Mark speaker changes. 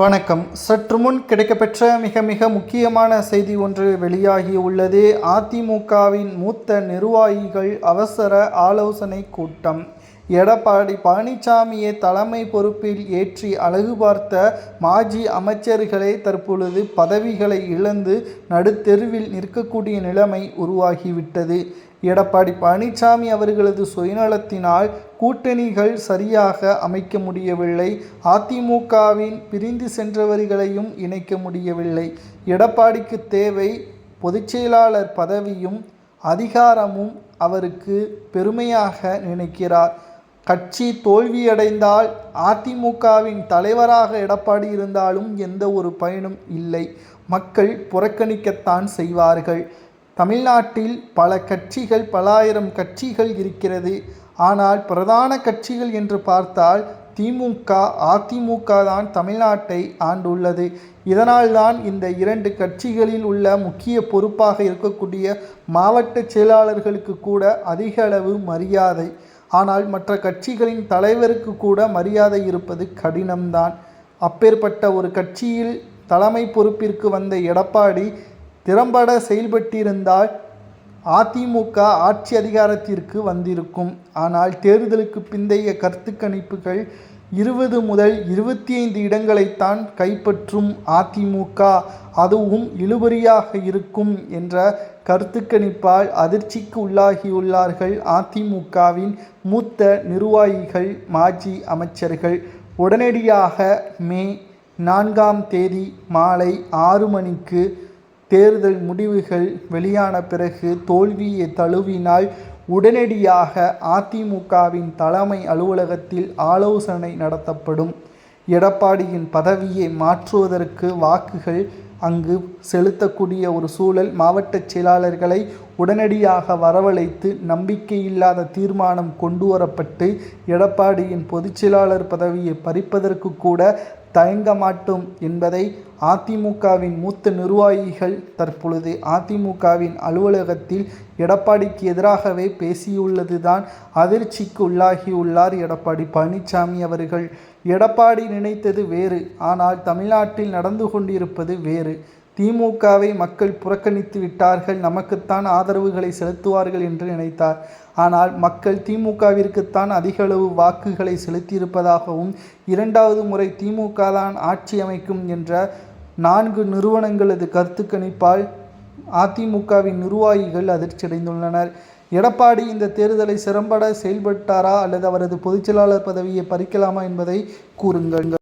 Speaker 1: வணக்கம். சற்று முன் கிடைக்கப்பெற்ற மிக முக்கியமான செய்தி ஒன்று வெளியாகி உள்ளது. அதிமுகவின் மூத்த நிர்வாகிகள் அவசர ஆலோசனை கூட்டம். எடப்பாடி பழனிசாமியை தலைமை பொறுப்பில் ஏற்றி அழகு பார்த்த மாஜி அமைச்சர்களே தற்பொழுது பதவிகளை இழந்து நடுத்தெருவில் நிற்கக்கூடிய நிலைமை உருவாகிவிட்டது. எடப்பாடி பழனிசாமி அவர்களது சுயநலத்தினால் கூட்டணிகள் சரியாக அமைக்க முடியவில்லை. அதிமுகவின் பிரிந்து சென்றவர்களையும் இணைக்க முடியவில்லை. எடப்பாடிக்கு தேவை பொதுச்செயலாளர் பதவியும் அதிகாரமும் அவருக்கு பெருமையாக நினைக்கிறார். கட்சி தோல்வியடைந்தால் அதிமுகவின் தலைவராக எடப்பாடி இருந்தாலும் எந்த ஒரு பயனும் இல்லை. மக்கள் புறக்கணிக்கத்தான் செய்வார்கள். தமிழ்நாட்டில் பல கட்சிகள், பல ஆயிரம் கட்சிகள் இருக்கிறது. ஆனால் பிரதான கட்சிகள் என்று பார்த்தால் திமுக, அதிமுக தான் தமிழ்நாட்டை ஆண்டுள்ளது. இதனால்தான் இந்த இரண்டு கட்சிகளில் உள்ள முக்கிய பொறுப்பாக இருக்கக்கூடிய மாவட்ட செயலாளர்களுக்கு கூட அதிக அளவு மரியாதை. ஆனால் மற்ற கட்சிகளின் தலைவருக்கு கூட மரியாதை இருப்பது கடினம்தான். அப்பேற்பட்ட ஒரு கட்சியில் தலைமை பொறுப்பிற்கு வந்த எடப்பாடி திறம்பட செயல்பட்டிருந்தால் அதிமுக ஆட்சி அதிகாரத்திற்கு வந்திருக்கும். ஆனால் தேர்தலுக்கு பிந்தைய கருத்து கணிப்புகள் 20 முதல் 25 இடங்களைத்தான் கைப்பற்றும் அதிமுக, அதுவும் இழுபறியாக இருக்கும் என்ற கருத்து கணிப்பால் அதிர்ச்சிக்கு உள்ளாகியுள்ளார்கள் அதிமுகவின் மூத்த நிர்வாகிகள், மாஜி அமைச்சர்கள். உடனடியாக மே 4ஆம் தேதி மாலை 6 மணிக்கு தேர்தல் முடிவுகள் வெளியான பிறகு தோல்வியை தழுவினால் உடனடியாக அதிமுகவின் தலைமை அலுவலகத்தில் ஆலோசனை நடத்தப்படும். எடப்பாடியின் பதவியை மாற்றுவதற்கு வாக்குகள் அங்கு செலுத்தக்கூடிய ஒரு சூழல். மாவட்ட செயலாளர்களை உடனடியாக வரவழைத்து நம்பிக்கையில்லாத தீர்மானம் கொண்டு வரப்பட்டு எடப்பாடியின் பொதுச்செயலாளர் பதவியை பறிப்பதற்கு கூட தயங்க மாட்டோம் என்பதை அதிமுகவின் மூத்த நிர்வாகிகள் தற்பொழுது அதிமுகவின் அலுவலகத்தில் எடப்பாடிக்கு எதிராகவே பேசியுள்ளதுதான் அதிர்ச்சிக்கு உள்ளாகியுள்ளார் எடப்பாடி பழனிசாமி அவர்கள். எடப்பாடி நினைத்தது வேறு, ஆனால் தமிழ்நாட்டில் நடந்து கொண்டிருப்பது வேறு. திமுகவை மக்கள் புறக்கணித்து விட்டார்கள், நமக்குத்தான் ஆதரவுகளை செலுத்துவார்கள் என்று நினைத்தார். ஆனால் மக்கள் திமுகவிற்குத்தான் அதிக அளவு வாக்குகளை செலுத்தியிருப்பதாகவும் 2வது முறை திமுக தான் ஆட்சி அமைக்கும் என்ற 4 நிறுவனங்களது கருத்து கணிப்பால் அதிமுகவின் நிர்வாகிகள் அதிர்ச்சியடைந்துள்ளனர். எடப்பாடி இந்த தேர்தலை சிறம்பட செயல்பட்டாரா அல்லது அவரது பொதுச்செயலாளர் பதவியை பறிக்கலாமா என்பதை கூறுங்கள்.